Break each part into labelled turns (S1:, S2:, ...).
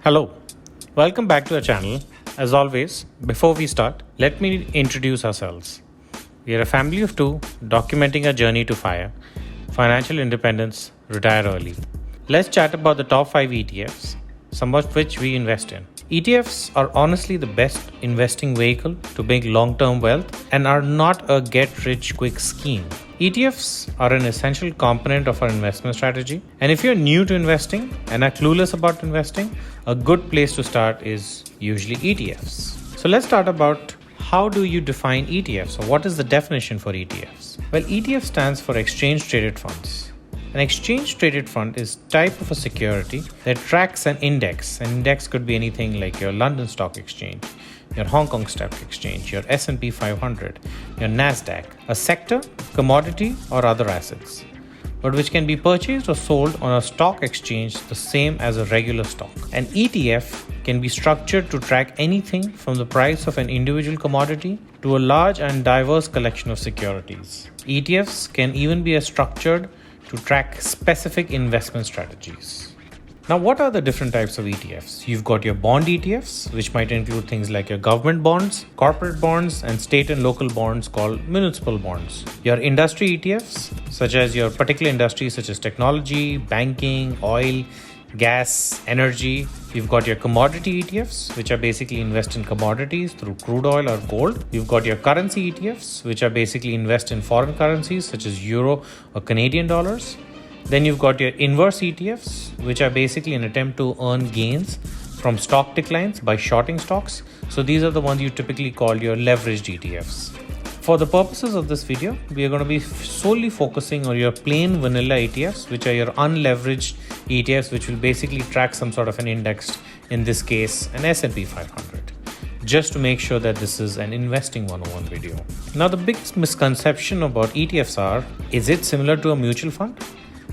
S1: Hello, welcome back to our channel. As always, before we start, let me introduce ourselves. We are a family of two documenting our journey to FIRE, financial independence, retire early. Let's chat about the top 5 ETFs, some of which we invest in. ETFs are honestly the best investing vehicle to make long-term wealth and are not a get-rich-quick scheme. ETFs are an essential component of our investment strategy, and if you're new to investing and are clueless about investing, a good place to start is usually ETFs. So let's start about how do you define ETFs, or what is the definition for ETFs? Well, ETF stands for Exchange Traded Funds. An exchange traded fund is type of a security that tracks an index. An index could be anything like your London Stock Exchange, your Hong Kong Stock Exchange, your S&P 500, your Nasdaq, a sector, commodity or other assets, but which can be purchased or sold on a stock exchange the same as a regular stock. An ETF can be structured to track anything from the price of an individual commodity to a large and diverse collection of securities. ETFs can even be structured to track specific investment strategies. Now, what are the different types of ETFs? You've got your bond ETFs, which might include things like your government bonds, corporate bonds, and state and local bonds called municipal bonds. Your industry ETFs, such as your particular industries such as technology, banking, oil, gas, energy. You've got your commodity ETFs, which are basically invest in commodities through crude oil or gold. You've got your currency ETFs, which are basically invest in foreign currencies such as euro or Canadian dollars. Then you've got your inverse ETFs, which are basically an attempt to earn gains from stock declines by shorting stocks. So these are the ones you typically call your leveraged ETFs. For the purposes of this video, we are going to be solely focusing on your plain vanilla ETFs, which are your unleveraged ETFs, which will basically track some sort of an index, in this case, an S&P 500, just to make sure that this is an investing 101 video. Now, the biggest misconception about ETFs is it similar to a mutual fund?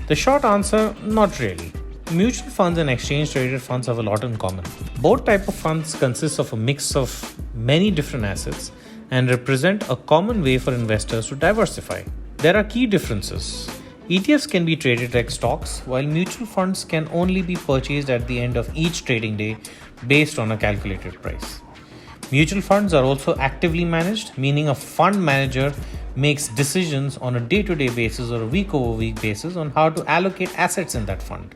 S1: The short answer, not really. Mutual funds and exchange traded funds have a lot in common. Both types of funds consist of a mix of many different assets and represent a common way for investors to diversify. There are key differences. ETFs can be traded like stocks, while mutual funds can only be purchased at the end of each trading day based on a calculated price. Mutual funds are also actively managed, meaning a fund manager makes decisions on a day-to-day basis or a week-over-week basis on how to allocate assets in that fund.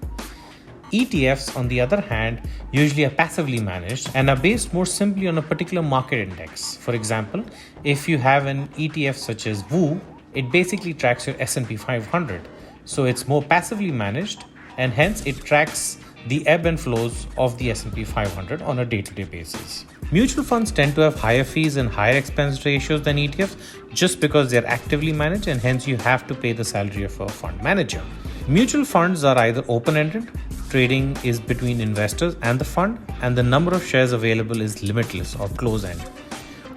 S1: ETFs, on the other hand, usually are passively managed and are based more simply on a particular market index. For example, if you have an ETF such as WU, it basically tracks your S&P 500. So it's more passively managed, and hence it tracks the ebb and flows of the S&P 500 on a day-to-day basis. Mutual funds tend to have higher fees and higher expense ratios than ETFs just because they're actively managed, and hence you have to pay the salary of a fund manager. Mutual funds are either open-ended, trading is between investors and the fund, and the number of shares available is limitless or close-end.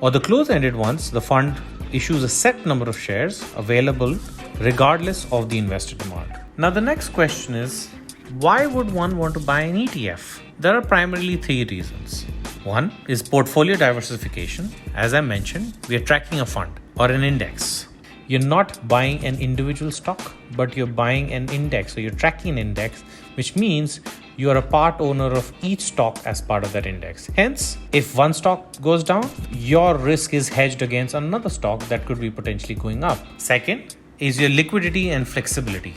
S1: Or the close-ended ones, the fund issues a set number of shares available regardless of the investor demand. Now, the next question is, why would one want to buy an ETF? There are primarily 3 reasons. One is portfolio diversification. As I mentioned, we are tracking a fund or an index. You're not buying an individual stock, but you're buying an index. So you're tracking an index, which means you are a part owner of each stock as part of that index. Hence, if one stock goes down, your risk is hedged against another stock that could be potentially going up. Second is your liquidity and flexibility.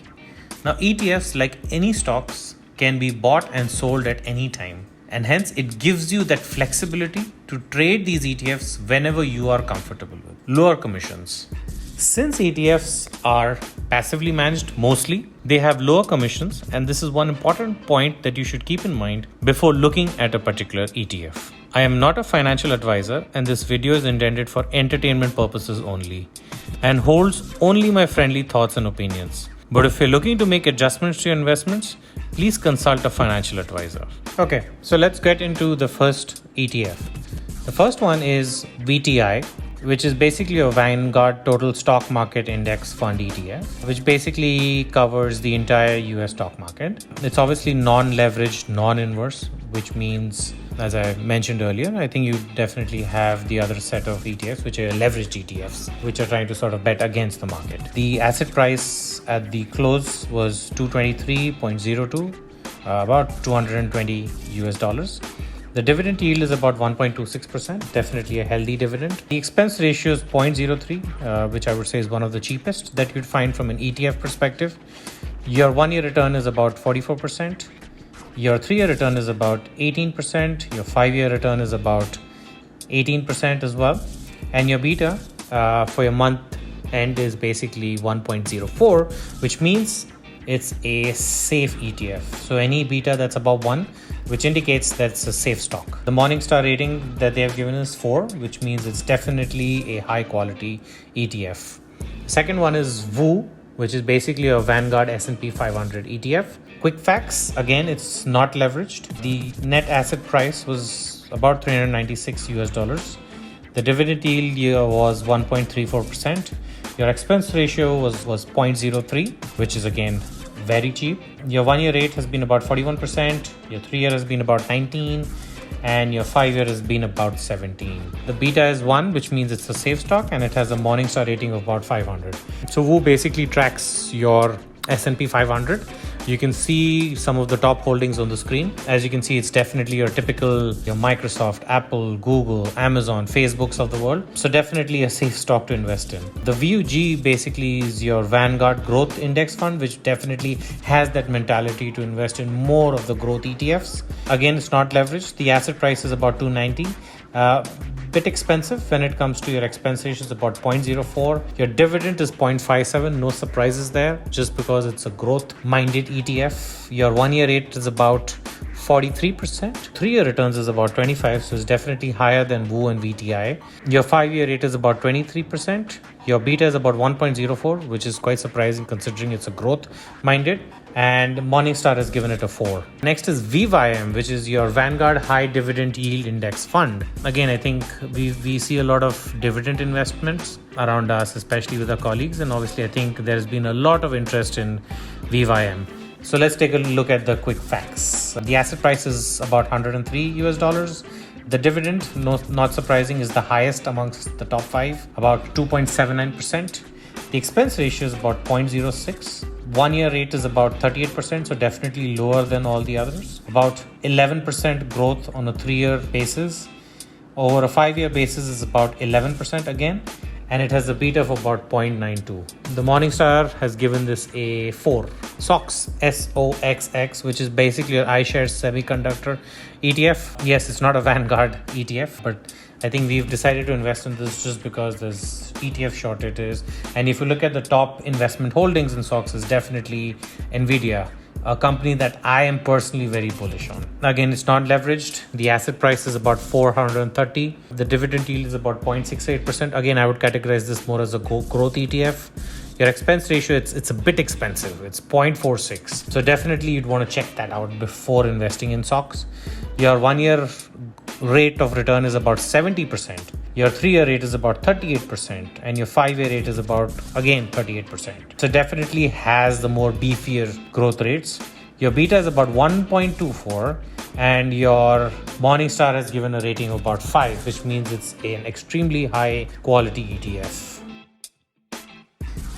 S1: Now, ETFs, like any stocks, can be bought and sold at any time. And hence, it gives you that flexibility to trade these ETFs whenever you are comfortable with. Lower commissions. Since ETFs are passively managed mostly, they have lower commissions, and this is one important point that you should keep in mind before looking at a particular ETF. I am not a financial advisor, and this video is intended for entertainment purposes only and holds only my friendly thoughts and opinions. But if you're looking to make adjustments to your investments, please consult a financial advisor. Okay, so let's get into the first ETF. The first one is VTI, which is basically a Vanguard Total Stock Market Index Fund ETF, which basically covers the entire US stock market. It's obviously non-leveraged, non-inverse, which means, as I mentioned earlier, I think you definitely have the other set of ETFs, which are leveraged ETFs, which are trying to sort of bet against the market. The asset price at the close was 223.02. about 220 US dollars. The dividend yield is about 1.26%, definitely a healthy dividend. The expense ratio is 0.03, which I would say is one of the cheapest that you'd find from an ETF perspective. Your 1-year return is about 44%. Your 3-year return is about 18%. Your 5-year return is about 18% as well. And your beta for your month end is basically 1.04, which means it's a safe ETF. So any beta that's above 1, which indicates that it's a safe stock. The Morningstar rating that they have given is 4, which means it's definitely a high quality ETF. Second one is VOO, which is basically a Vanguard S&P 500 ETF. Quick facts, again, it's not leveraged. The net asset price was about 396 US dollars. The dividend yield here was 1.34%. Your expense ratio was 0.03, which is again very cheap. Your 1-year rate has been about 41%. Your 3-year has been about 19%. And your 5-year has been about 17%. The beta is 1, which means it's a safe stock, and it has a Morningstar rating of about 500. So VOO basically tracks your S&P 500. You can see some of the top holdings on the screen. As you can see, it's definitely your typical Microsoft, Apple, Google, Amazon, Facebooks of the world. So definitely a safe stock to invest in. The VUG basically is your Vanguard Growth Index Fund, which definitely has that mentality to invest in more of the growth ETFs. Again, it's not leveraged. The asset price is about 290. Bit expensive when it comes to your expense ratio, is about 0.04. Your dividend is 0.57. No surprises there, just because it's a growth minded ETF. Your 1-year rate is about 43%. 3-year returns is about 25, so it's definitely higher than VOO and VTI. Your 5-year rate is about 23%. Your beta is about 1.04, which is quite surprising considering it's a growth minded. And Morningstar has given it a 4. Next is VYM, which is your Vanguard High Dividend Yield Index Fund. Again, I think we see a lot of dividend investments around us, especially with our colleagues. And obviously, I think there's been a lot of interest in VYM. So let's take a look at the quick facts. The asset price is about 103 US dollars. The dividend, not surprising, is the highest amongst the top 5, about 2.79%. The expense ratio is about 0.06. 1-year rate is about 38%, so definitely lower than all the others. About 11% growth on a 3-year basis. Over a 5-year basis is about 11% again. And it has a beta of about 0.92. The Morningstar has given this a 4. SOX, SOXX, which is basically an iShares semiconductor ETF. Yes, it's not a Vanguard ETF, but I think we've decided to invest in this just because there's ETF shortages. And if you look at the top investment holdings in SOX, is definitely Nvidia, a company that I am personally very bullish on. Again, it's not leveraged. The asset price is about 430. The dividend yield is about 0.68%. Again, I would categorize this more as a growth ETF. Your expense ratio, it's a bit expensive. It's 0.46. So definitely you'd want to check that out before investing in SOX. Your 1-year rate of return is about 70%. Your 3-year rate is about 38%, and your 5-year rate is about, again, 38%. So definitely has the more beefier growth rates. Your beta is about 1.24, and your Morningstar has given a rating of about 5, which means it's an extremely high quality ETF.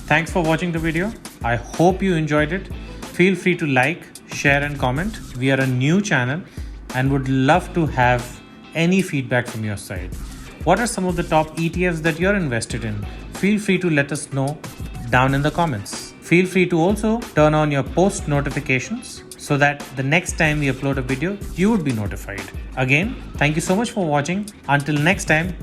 S1: Thanks for watching the video. I hope you enjoyed it. Feel free to like, share and comment. We are a new channel and would love to have any feedback from your side. What are some of the top ETFs that you're invested in? Feel free to let us know down in the comments. Feel free to also turn on your post notifications so that the next time we upload a video, you would be notified. Again, thank you so much for watching. Until next time.